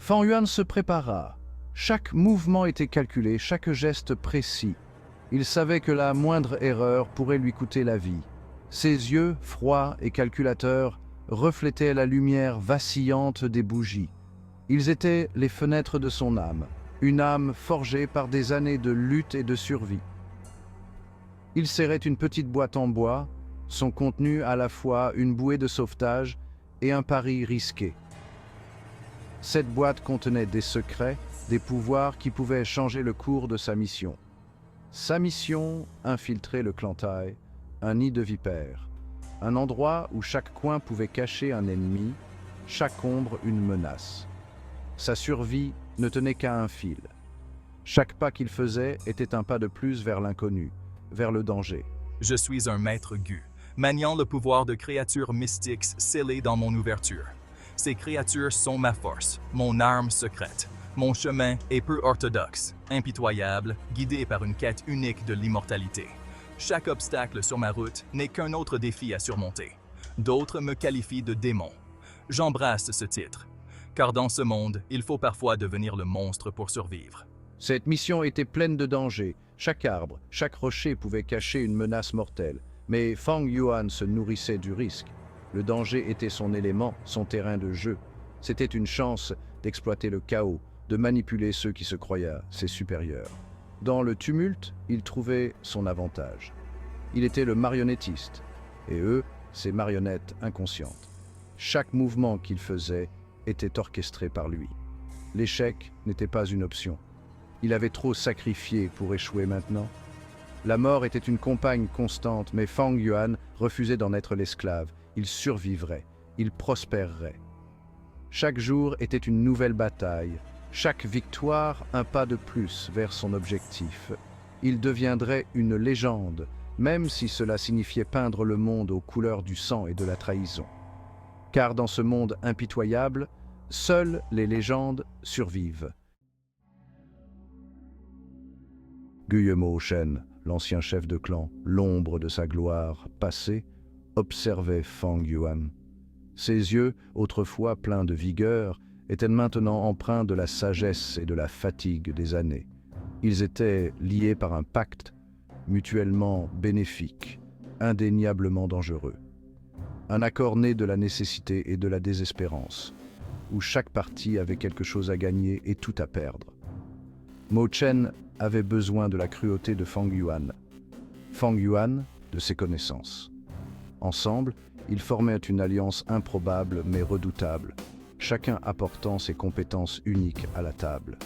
Fang Yuan se prépara. Chaque mouvement était calculé, chaque geste précis. Il savait que la moindre erreur pourrait lui coûter la vie. Ses yeux, froids et calculateurs, reflétaient la lumière vacillante des bougies. Ils étaient les fenêtres de son âme, une âme forgée par des années de lutte et de survie. Il serrait une petite boîte en bois, son contenu à la fois une bouée de sauvetage et un pari risqué. Cette boîte contenait des secrets, des pouvoirs qui pouvaient changer le cours de sa mission. Sa mission, infiltrer le clan Tai, un nid de vipères, un endroit où chaque coin pouvait cacher un ennemi, chaque ombre une menace. Sa survie ne tenait qu'à un fil. Chaque pas qu'il faisait était un pas de plus vers l'inconnu, vers le danger. Je suis un maître Gu, maniant le pouvoir de créatures mystiques scellées dans mon ouverture. Ces créatures sont ma force, mon arme secrète. Mon chemin est peu orthodoxe, impitoyable, guidé par une quête unique de l'immortalité. Chaque obstacle sur ma route n'est qu'un autre défi à surmonter. D'autres me qualifient de démon. J'embrasse ce titre, car dans ce monde, il faut parfois devenir le monstre pour survivre. Cette mission était pleine de dangers. Chaque arbre, chaque rocher pouvait cacher une menace mortelle. Mais Fang Yuan se nourrissait du risque. Le danger était son élément, son terrain de jeu. C'était une chance d'exploiter le chaos, de manipuler ceux qui se croyaient ses supérieurs. Dans le tumulte, il trouvait son avantage. Il était le marionnettiste, et eux, ses marionnettes inconscientes. Chaque mouvement qu'il faisait était orchestré par lui. L'échec n'était pas une option. Il avait trop sacrifié pour échouer maintenant. La mort était une compagne constante, mais Fang Yuan refusait d'en être l'esclave. Il survivrait, il prospérerait. Chaque jour était une nouvelle bataille, chaque victoire un pas de plus vers son objectif. Il deviendrait une légende, même si cela signifiait peindre le monde aux couleurs du sang et de la trahison. Car dans ce monde impitoyable, seules les légendes survivent. Guillemot Shen, l'ancien chef de clan, l'ombre de sa gloire passée, observait Fang Yuan. Ses yeux, autrefois pleins de vigueur, étaient maintenant empreints de la sagesse et de la fatigue des années. Ils étaient liés par un pacte, mutuellement bénéfique, indéniablement dangereux. Un accord né de la nécessité et de la désespérance, où chaque partie avait quelque chose à gagner et tout à perdre. Mo Chen avait besoin de la cruauté de Fang Yuan. Fang Yuan de ses connaissances. Ensemble, ils formaient une alliance improbable mais redoutable, chacun apportant ses compétences uniques à la table.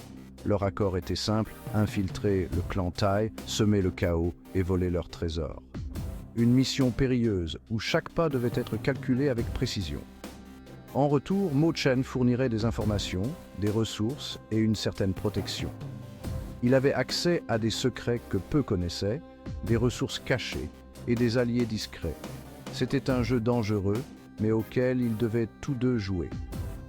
Leur accord était simple, infiltrer le clan Tai, semer le chaos et voler leurs trésors. Une mission périlleuse où chaque pas devait être calculé avec précision. En retour, Mo Chen fournirait des informations, des ressources et une certaine protection. Il avait accès à des secrets que peu connaissaient, des ressources cachées et des alliés discrets. C'était un jeu dangereux, mais auquel ils devaient tous deux jouer.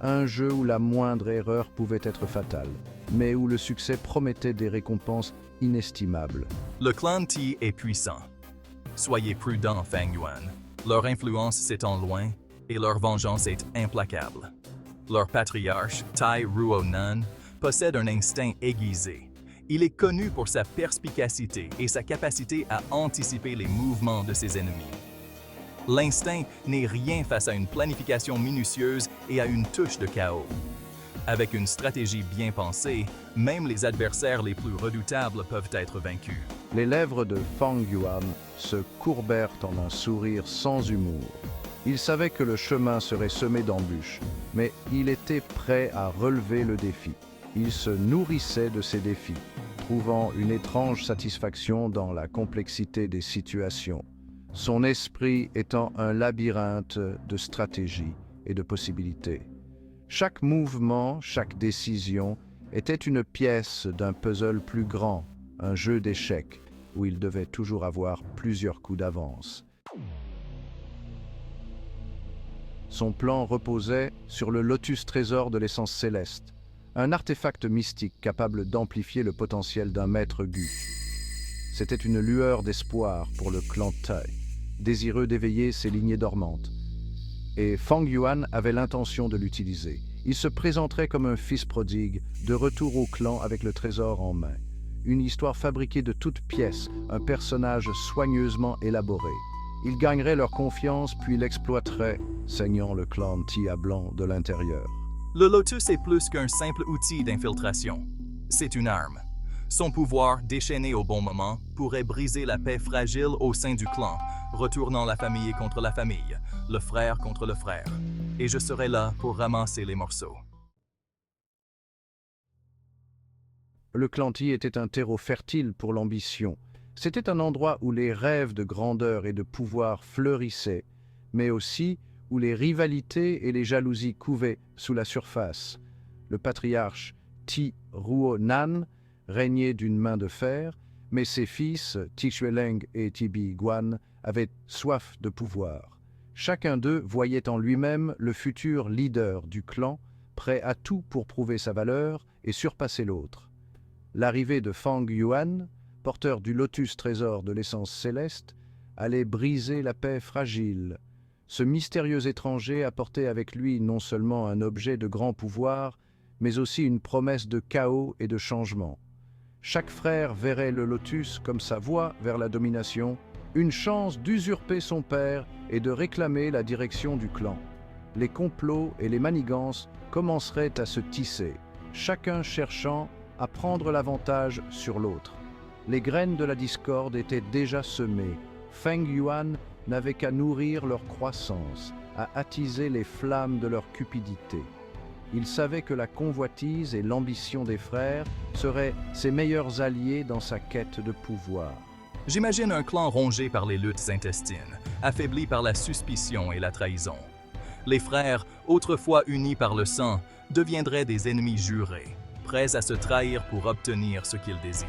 Un jeu où la moindre erreur pouvait être fatale, mais où le succès promettait des récompenses inestimables. Le clan Ti est puissant. Soyez prudents, Fang Yuan. Leur influence s'étend loin et leur vengeance est implacable. Leur patriarche, Tai Ruonan, possède un instinct aiguisé. Il est connu pour sa perspicacité et sa capacité à anticiper les mouvements de ses ennemis. L'instinct n'est rien face à une planification minutieuse et à une touche de chaos. Avec une stratégie bien pensée, même les adversaires les plus redoutables peuvent être vaincus. Les lèvres de Fang Yuan se courbèrent en un sourire sans humour. Il savait que le chemin serait semé d'embûches, mais il était prêt à relever le défi. Il se nourrissait de ces défis, trouvant une étrange satisfaction dans la complexité des situations. Son esprit étant un labyrinthe de stratégies et de possibilités. Chaque mouvement, chaque décision était une pièce d'un puzzle plus grand, un jeu d'échecs où il devait toujours avoir plusieurs coups d'avance. Son plan reposait sur le lotus trésor de l'essence céleste, un artefact mystique capable d'amplifier le potentiel d'un maître Gu. C'était une lueur d'espoir pour le clan Tai, désireux d'éveiller ses lignées dormantes. Et Fang Yuan avait l'intention de l'utiliser. Il se présenterait comme un fils prodigue, de retour au clan avec le trésor en main. Une histoire fabriquée de toutes pièces, un personnage soigneusement élaboré. Il gagnerait leur confiance puis l'exploiterait, saignant le clan Tia Blanc de l'intérieur. Le Lotus est plus qu'un simple outil d'infiltration. C'est une arme. Son pouvoir, déchaîné au bon moment, pourrait briser la paix fragile au sein du clan, retournant la famille contre la famille, le frère contre le frère. Et je serai là pour ramasser les morceaux. Le Clanty était un terreau fertile pour l'ambition. C'était un endroit où les rêves de grandeur et de pouvoir fleurissaient, mais aussi où les rivalités et les jalousies couvaient sous la surface. Le patriarche Ti Ruo Nan régnait d'une main de fer, mais ses fils, Ti Xueleng et Ti Bi Guan, avaient soif de pouvoir. Chacun d'eux voyait en lui-même le futur leader du clan, prêt à tout pour prouver sa valeur et surpasser l'autre. L'arrivée de Fang Yuan, porteur du lotus trésor de l'essence céleste, allait briser la paix fragile. Ce mystérieux étranger apportait avec lui non seulement un objet de grand pouvoir, mais aussi une promesse de chaos et de changement. Chaque frère verrait le lotus comme sa voie vers la domination, une chance d'usurper son père et de réclamer la direction du clan. Les complots et les manigances commenceraient à se tisser, chacun cherchant à prendre l'avantage sur l'autre. Les graines de la discorde étaient déjà semées. Feng Yuan n'avait qu'à nourrir leur croissance, à attiser les flammes de leur cupidité. Il savait que la convoitise et l'ambition des frères seraient ses meilleurs alliés dans sa quête de pouvoir. J'imagine un clan rongé par les luttes intestines, affaibli par la suspicion et la trahison. Les frères, autrefois unis par le sang, deviendraient des ennemis jurés, prêts à se trahir pour obtenir ce qu'ils désirent.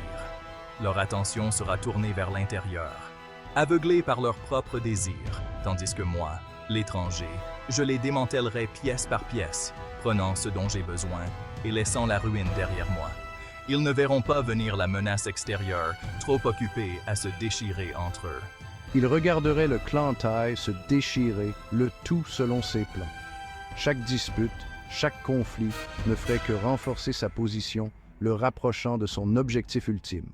Leur attention sera tournée vers l'intérieur, aveuglés par leurs propres désirs, tandis que moi, l'étranger, je les démantèlerai pièce par pièce, prenant ce dont j'ai besoin et laissant la ruine derrière moi. Ils ne verront pas venir la menace extérieure, trop occupés à se déchirer entre eux. Ils regarderaient le clan Tai se déchirer, le tout selon ses plans. Chaque dispute, chaque conflit ne ferait que renforcer sa position, le rapprochant de son objectif ultime.